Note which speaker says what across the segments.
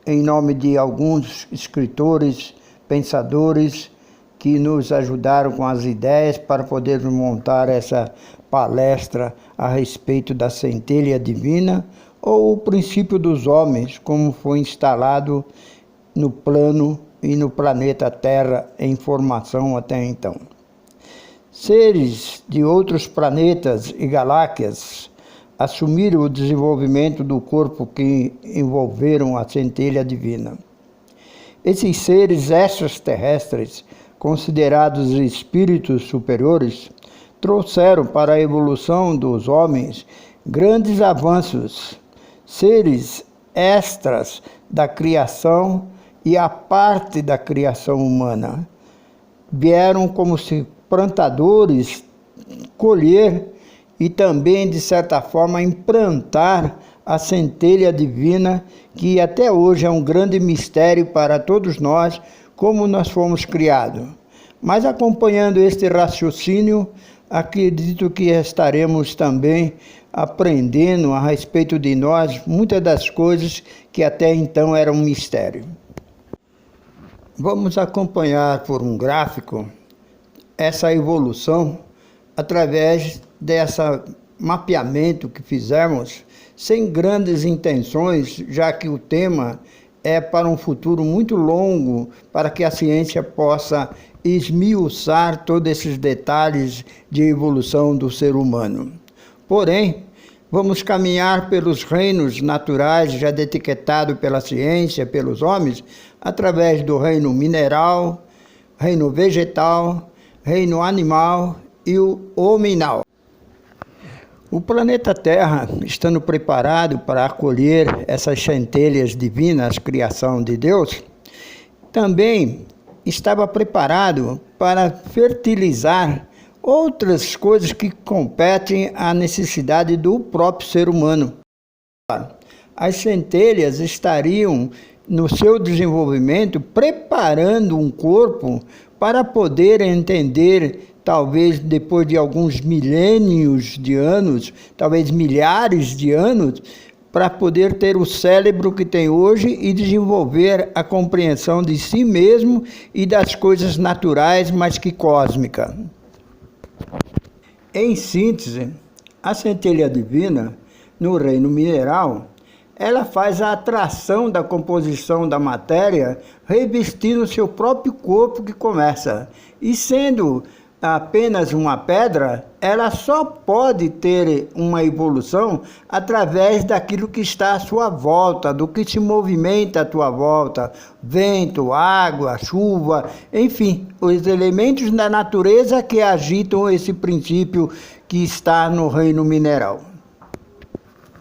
Speaker 1: em nome de alguns escritores, pensadores, que nos ajudaram com as ideias para podermos montar essa palestra a respeito da centelha divina ou o princípio dos homens, como foi instalado no plano e no planeta Terra em formação até então. Seres de outros planetas e galáxias assumiram o desenvolvimento do corpo que envolveram a centelha divina. Esses seres extraterrestres, considerados espíritos superiores, trouxeram para a evolução dos homens grandes avanços, seres extras da criação e a parte da criação humana. Vieram como se plantadores colher e também, de certa forma, implantar a centelha divina, que até hoje é um grande mistério para todos nós, como nós fomos criados. Mas acompanhando este raciocínio, acredito que estaremos também aprendendo a respeito de nós muitas das coisas que até então eram um mistério. Vamos acompanhar por um gráfico essa evolução através desse mapeamento que fizemos, sem grandes intenções, já que o tema é para um futuro muito longo, para que a ciência possa esmiuçar todos esses detalhes de evolução do ser humano. Porém, vamos caminhar pelos reinos naturais já etiquetados pela ciência, pelos homens, através do reino mineral, reino vegetal, reino animal e o hominal. O planeta Terra, estando preparado para acolher essas centelhas divinas, criação de Deus, também estava preparado para fertilizar outras coisas que competem à necessidade do próprio ser humano. As centelhas estariam, no seu desenvolvimento, preparando um corpo para poder entender, talvez depois de alguns milênios de anos, talvez milhares de anos, para poder ter o cérebro que tem hoje e desenvolver a compreensão de si mesmo e das coisas naturais, mas que cósmica. Em síntese, a centelha divina, no reino mineral, ela faz a atração da composição da matéria, revestindo seu próprio corpo que começa. E sendo apenas uma pedra, ela só pode ter uma evolução através daquilo que está à sua volta, do que se movimenta à tua volta, vento, água, chuva, enfim, os elementos da natureza que agitam esse princípio que está no reino mineral.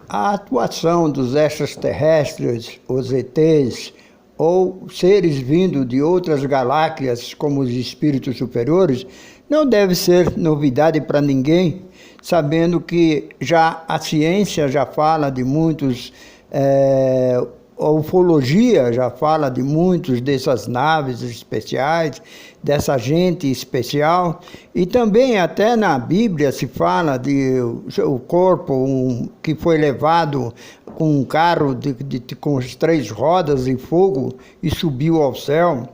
Speaker 1: A atuação dos extraterrestres, os ETs, ou seres vindos de outras galáxias, como os espíritos superiores, não deve ser novidade para ninguém, sabendo que já a ciência já fala de muitos, a ufologia já fala de muitos dessas naves especiais, dessa gente especial, e também até na Bíblia se fala de o corpo que foi levado com um carro com as 3 rodas e fogo e subiu ao céu.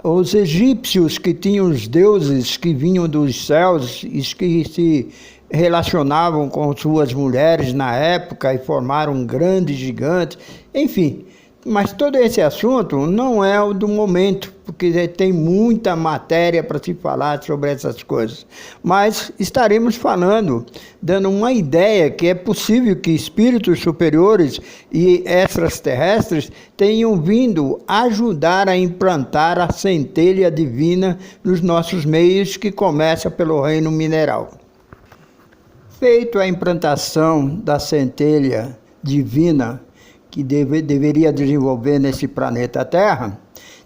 Speaker 1: Os egípcios que tinham os deuses que vinham dos céus e que se relacionavam com suas mulheres na época e formaram um grande gigante, enfim. Mas todo esse assunto não é o do momento, porque tem muita matéria para se falar sobre essas coisas. Mas estaremos falando, dando uma ideia que é possível que espíritos superiores e extraterrestres tenham vindo ajudar a implantar a centelha divina nos nossos meios, que começa pelo reino mineral. Feito a implantação da centelha divina, que deveria desenvolver nesse planeta Terra,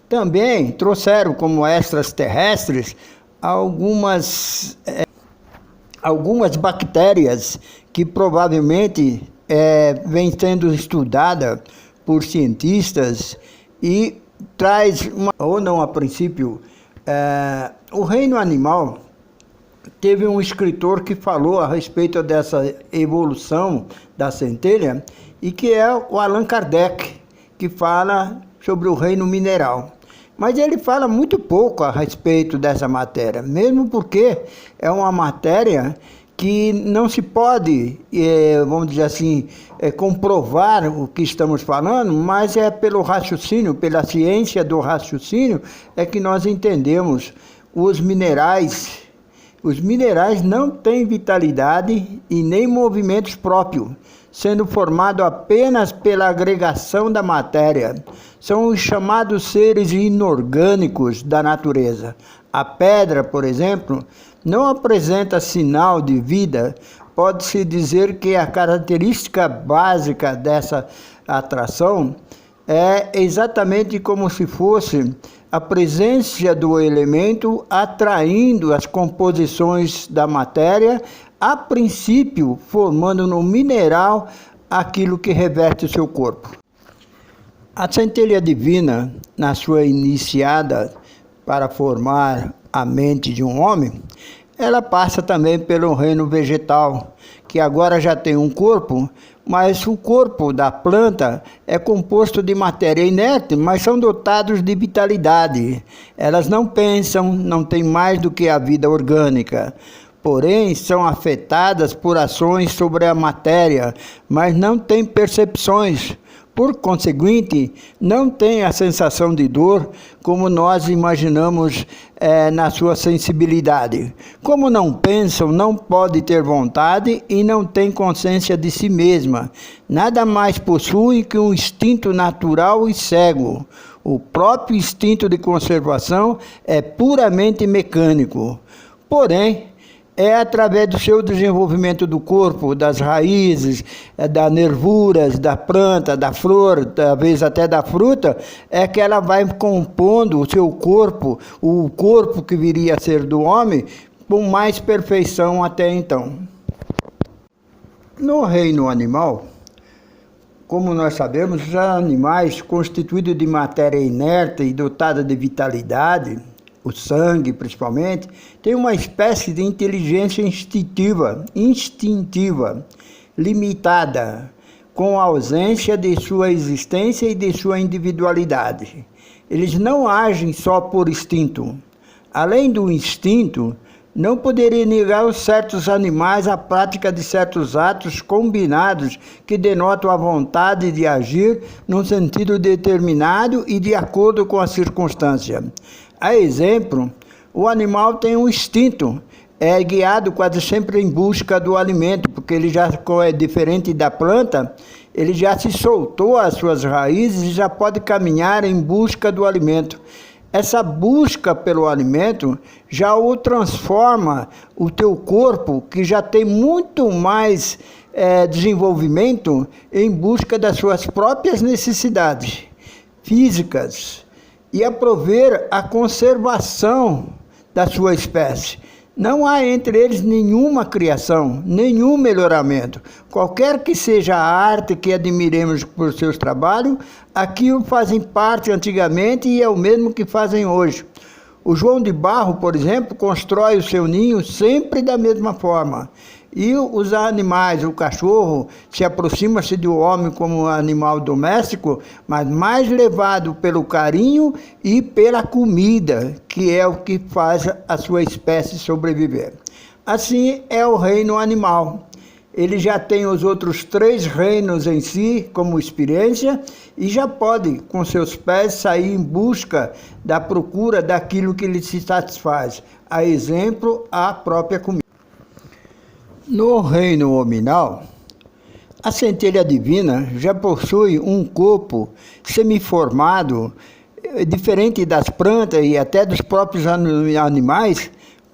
Speaker 1: também trouxeram como extraterrestres algumas bactérias que provavelmente vêm sendo estudadas por cientistas e traz ou não a princípio, o reino animal. Teve um escritor que falou a respeito dessa evolução da centelha, e que é o Allan Kardec, que fala sobre o reino mineral. Mas ele fala muito pouco a respeito dessa matéria, mesmo porque é uma matéria que não se pode, vamos dizer assim, comprovar o que estamos falando, mas é pelo raciocínio, pela ciência do raciocínio, é que nós entendemos os minerais. Os minerais não têm vitalidade e nem movimentos próprios, sendo formados apenas pela agregação da matéria. São os chamados seres inorgânicos da natureza. A pedra, por exemplo, não apresenta sinal de vida. Pode-se dizer que a característica básica dessa atração é exatamente como se fosse a presença do elemento atraindo as composições da matéria, a princípio formando no mineral aquilo que reveste o seu corpo. A centelha divina, na sua iniciada para formar a mente de um homem, ela passa também pelo reino vegetal, que agora já tem um corpo, mas o corpo da planta é composto de matéria inerte, mas são dotados de vitalidade. Elas não pensam, não têm mais do que a vida orgânica. Porém, são afetadas por ações sobre a matéria, mas não têm percepções. Por conseguinte, não tem a sensação de dor como nós imaginamos na sua sensibilidade. Como não pensam, não pode ter vontade e não tem consciência de si mesma. Nada mais possui que um instinto natural e cego. O próprio instinto de conservação é puramente mecânico. Porém, é através do seu desenvolvimento do corpo, das raízes, das nervuras, da planta, da flor, talvez até da fruta, é que ela vai compondo o seu corpo, o corpo que viria a ser do homem, com mais perfeição até então. No reino animal, como nós sabemos, os animais constituídos de matéria inerte e dotada de vitalidade, o sangue principalmente, tem uma espécie de inteligência instintiva, limitada, com a ausência de sua existência e de sua individualidade. Eles não agem só por instinto. Além do instinto, não poderia negar aos certos animais a prática de certos atos combinados que denotam a vontade de agir num sentido determinado e de acordo com a circunstância. A exemplo, o animal tem um instinto, é guiado quase sempre em busca do alimento, porque ele já é diferente da planta, ele já se soltou as suas raízes e já pode caminhar em busca do alimento. Essa busca pelo alimento já o transforma o teu corpo, que já tem muito mais desenvolvimento, em busca das suas próprias necessidades físicas e a prover a conservação da sua espécie. Não há entre eles nenhuma criação, nenhum melhoramento. Qualquer que seja a arte que admiremos por seus trabalhos, aquilo fazem parte antigamente e é o mesmo que fazem hoje. O João de Barro, por exemplo, constrói o seu ninho sempre da mesma forma. E os animais, o cachorro, se aproxima-se do homem como animal doméstico, mas mais levado pelo carinho e pela comida, que é o que faz a sua espécie sobreviver. Assim é o reino animal. Ele já tem os outros 3 reinos em si como experiência e já pode, com seus pés, sair em busca da procura daquilo que lhe se satisfaz. A exemplo, a própria comida. No reino hominal, a centelha divina já possui um corpo semiformado, diferente das plantas e até dos próprios animais,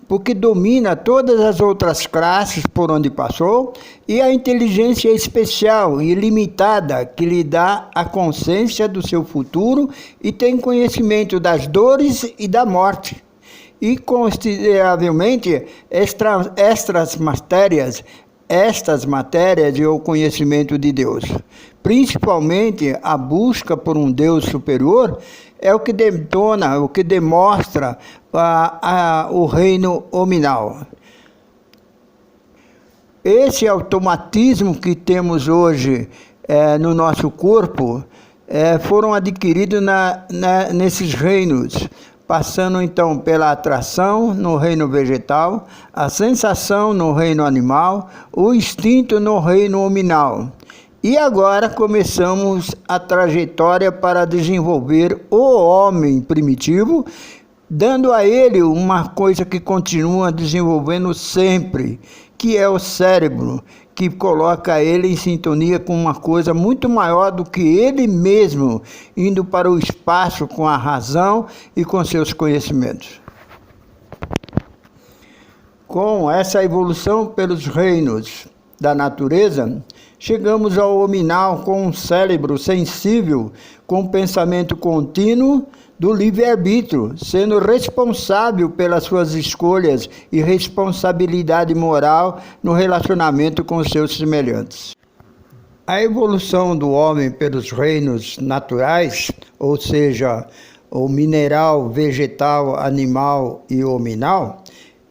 Speaker 1: porque domina todas as outras classes por onde passou, e a inteligência especial e ilimitada que lhe dá a consciência do seu futuro e tem conhecimento das dores e da morte. E consideravelmente estas matérias e o conhecimento de Deus, principalmente a busca por um Deus superior, é o que detona, o que demonstra o reino hominal. Esse automatismo que temos hoje no nosso corpo foram adquiridos nesses reinos, passando então pela atração no reino vegetal, a sensação no reino animal, o instinto no reino hominal. E agora começamos a trajetória para desenvolver o homem primitivo, dando a ele uma coisa que continua desenvolvendo sempre, que é o cérebro, que coloca ele em sintonia com uma coisa muito maior do que ele mesmo, indo para o espaço com a razão e com seus conhecimentos. Com essa evolução pelos reinos da natureza, chegamos ao hominal com um cérebro sensível, com pensamento contínuo do livre-arbítrio, sendo responsável pelas suas escolhas e responsabilidade moral no relacionamento com seus semelhantes. A evolução do homem pelos reinos naturais, ou seja, o mineral, vegetal, animal e hominal,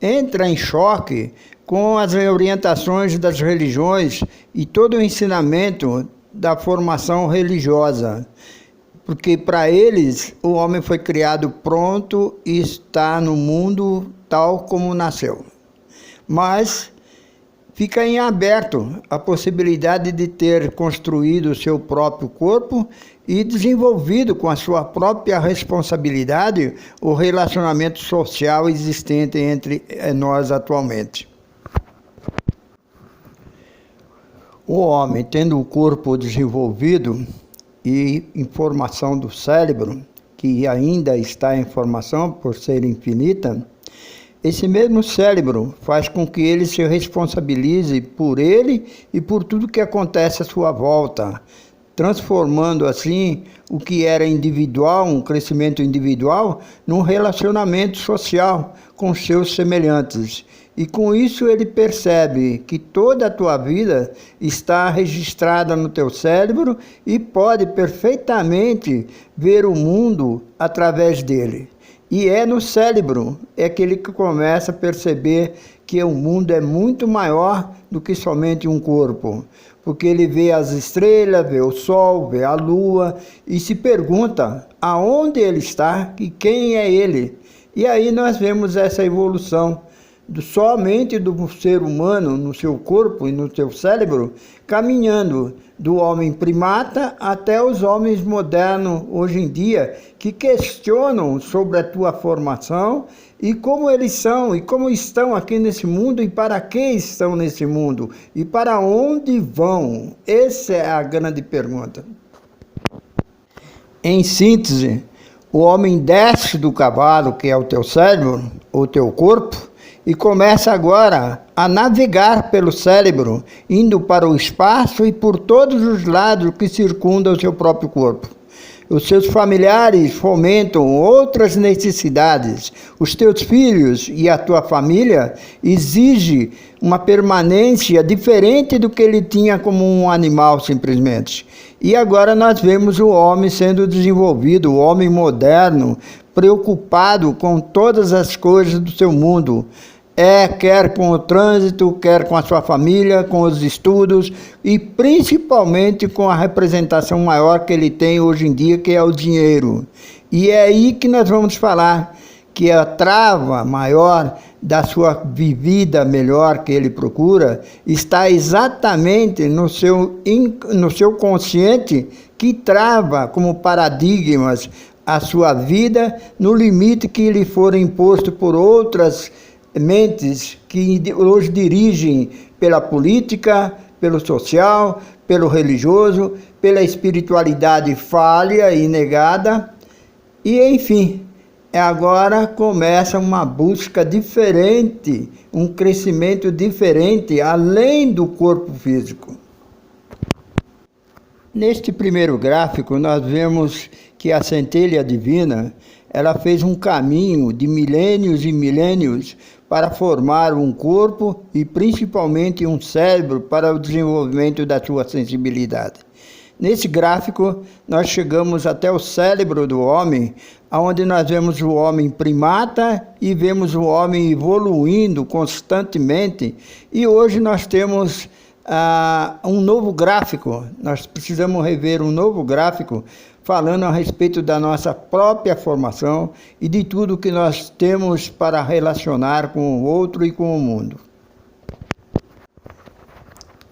Speaker 1: entra em choque com as orientações das religiões e todo o ensinamento da formação religiosa, porque para eles o homem foi criado pronto e está no mundo tal como nasceu. Mas fica em aberto a possibilidade de ter construído o seu próprio corpo e desenvolvido com a sua própria responsabilidade o relacionamento social existente entre nós atualmente. O homem, tendo o corpo desenvolvido e informação do cérebro, que ainda está em formação por ser infinita, esse mesmo cérebro faz com que ele se responsabilize por ele e por tudo que acontece à sua volta, transformando assim o que era individual, um crescimento individual, num relacionamento social com seus semelhantes. E com isso ele percebe que toda a tua vida está registrada no teu cérebro e pode perfeitamente ver o mundo através dele. E é no cérebro que ele começa a perceber que o mundo é muito maior do que somente um corpo. Porque ele vê as estrelas, vê o sol, vê a lua e se pergunta aonde ele está e quem é ele. E aí nós vemos essa evolução somente do ser humano no seu corpo e no seu cérebro, caminhando do homem primata até os homens modernos hoje em dia, que questionam sobre a tua formação e como eles são e como estão aqui nesse mundo e para que estão nesse mundo e para onde vão. Essa é a grande pergunta. Em síntese, o homem desce do cavalo, que é o teu cérebro, o teu corpo, e começa agora a navegar pelo cérebro, indo para o espaço e por todos os lados que circundam o seu próprio corpo. Os seus familiares fomentam outras necessidades. Os teus filhos e a tua família exigem uma permanência diferente do que ele tinha como um animal, simplesmente. E agora nós vemos o homem sendo desenvolvido, o homem moderno, preocupado com todas as coisas do seu mundo. Quer com o trânsito, quer com a sua família, com os estudos e principalmente com a representação maior que ele tem hoje em dia, que é o dinheiro. E é aí que nós vamos falar que a trava maior da sua vivida melhor que ele procura está exatamente no seu consciente, que trava como paradigmas a sua vida no limite que lhe for imposto por outras mentes que hoje dirigem pela política, pelo social, pelo religioso, pela espiritualidade falha e negada. E, enfim, agora começa uma busca diferente, um crescimento diferente, além do corpo físico. Neste primeiro gráfico, nós vemos que a centelha divina, ela fez um caminho de milênios e milênios para formar um corpo e principalmente um cérebro para o desenvolvimento da sua sensibilidade. Nesse gráfico, nós chegamos até o cérebro do homem, onde nós vemos o homem primata e vemos o homem evoluindo constantemente. E hoje nós temos um novo gráfico, nós precisamos rever um novo gráfico falando a respeito da nossa própria formação e de tudo que nós temos para relacionar com o outro e com o mundo.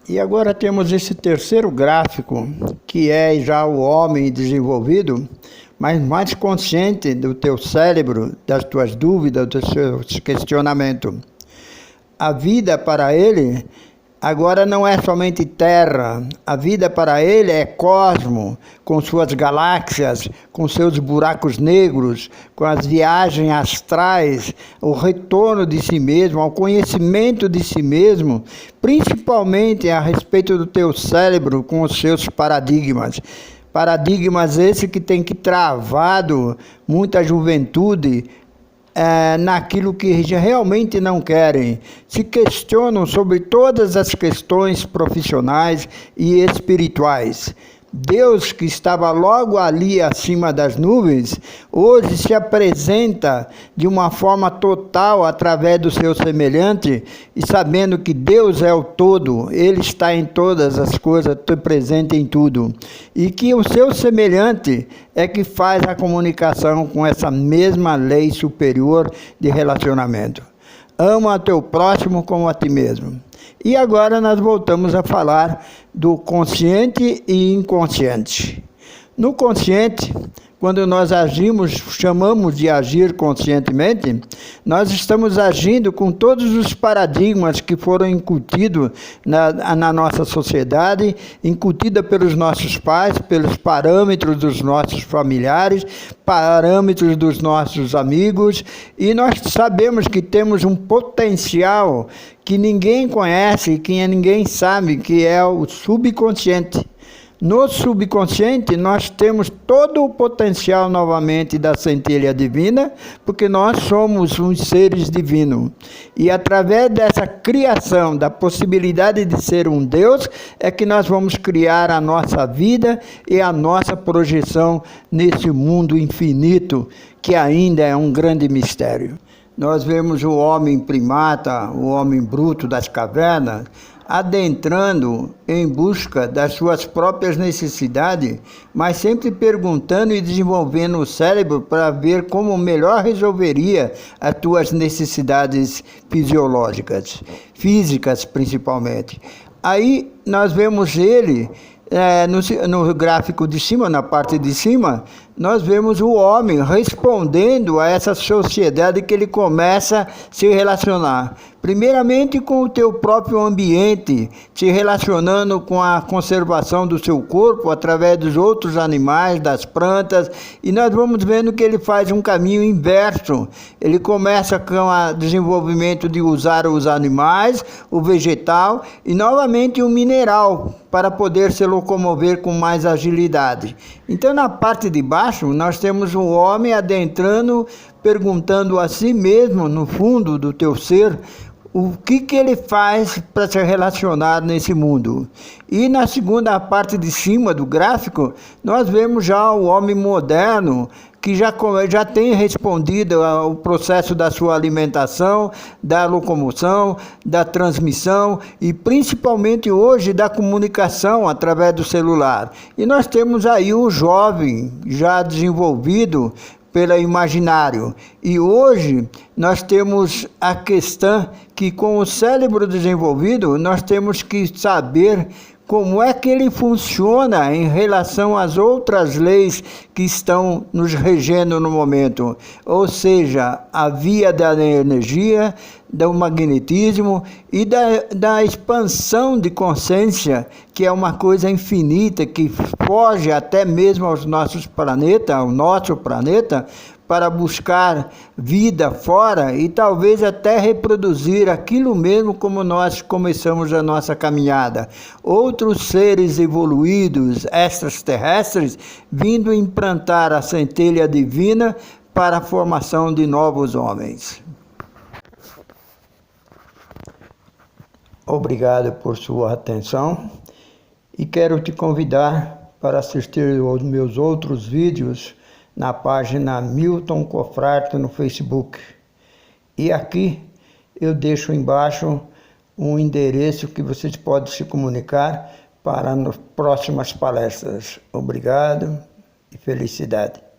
Speaker 1: E agora temos esse terceiro gráfico, que é já o homem desenvolvido, mas mais consciente do teu cérebro, das tuas dúvidas, dos seus questionamentos. A vida para ele agora não é somente Terra, a vida para ele é cosmo, com suas galáxias, com seus buracos negros, com as viagens astrais, o retorno de si mesmo, ao conhecimento de si mesmo, principalmente a respeito do teu cérebro com os seus paradigmas. Paradigmas esse que tem que travado muita juventude, naquilo que realmente não querem, se questionam sobre todas as questões profissionais e espirituais. Deus, que estava logo ali acima das nuvens, hoje se apresenta de uma forma total através do seu semelhante, e sabendo que Deus é o todo, Ele está em todas as coisas, presente em tudo, e que o seu semelhante é que faz a comunicação com essa mesma lei superior de relacionamento. Ama o teu próximo como a ti mesmo. E agora nós voltamos a falar do consciente e inconsciente. No consciente, quando nós agimos, chamamos de agir conscientemente, nós estamos agindo com todos os paradigmas que foram incutidos na nossa sociedade, incutida pelos nossos pais, pelos parâmetros dos nossos familiares, parâmetros dos nossos amigos, e nós sabemos que temos um potencial que ninguém conhece, que ninguém sabe, que é o subconsciente. No subconsciente, nós temos todo o potencial novamente da centelha divina, porque nós somos uns seres divinos. E através dessa criação, da possibilidade de ser um Deus, é que nós vamos criar a nossa vida e a nossa projeção nesse mundo infinito, que ainda é um grande mistério. Nós vemos o homem primata, o homem bruto das cavernas, adentrando em busca das suas próprias necessidades, mas sempre perguntando e desenvolvendo o cérebro para ver como melhor resolveria as tuas necessidades fisiológicas, físicas principalmente. Aí nós vemos ele, no gráfico de cima, na parte de cima, nós vemos o homem respondendo a essa sociedade que ele começa a se relacionar. Primeiramente com o teu próprio ambiente, se relacionando com a conservação do seu corpo através dos outros animais, das plantas, e nós vamos vendo que ele faz um caminho inverso. Ele começa com o desenvolvimento de usar os animais, o vegetal e novamente o mineral, para poder se locomover com mais agilidade. Então, na parte de baixo, nós temos o homem adentrando, perguntando a si mesmo, no fundo do teu ser, o que ele faz para se relacionar nesse mundo. E na segunda parte de cima do gráfico, nós vemos já o homem moderno, que já tem respondido ao processo da sua alimentação, da locomoção, da transmissão e principalmente hoje da comunicação através do celular. E nós temos aí o jovem já desenvolvido pelo imaginário. E hoje nós temos a questão que com o cérebro desenvolvido nós temos que saber como é que ele funciona em relação às outras leis que estão nos regendo no momento. Ou seja, a via da energia, do magnetismo e da expansão de consciência, que é uma coisa infinita, que foge até mesmo aos nossos planetas, ao nosso planeta, para buscar vida fora e talvez até reproduzir aquilo mesmo como nós começamos a nossa caminhada. Outros seres evoluídos, extraterrestres, vindo implantar a centelha divina para a formação de novos homens. Obrigado por sua atenção e quero te convidar para assistir aos meus outros vídeos na página Milton Cofrarte no Facebook. E aqui eu deixo embaixo um endereço que vocês podem se comunicar para as próximas palestras. Obrigado e felicidade.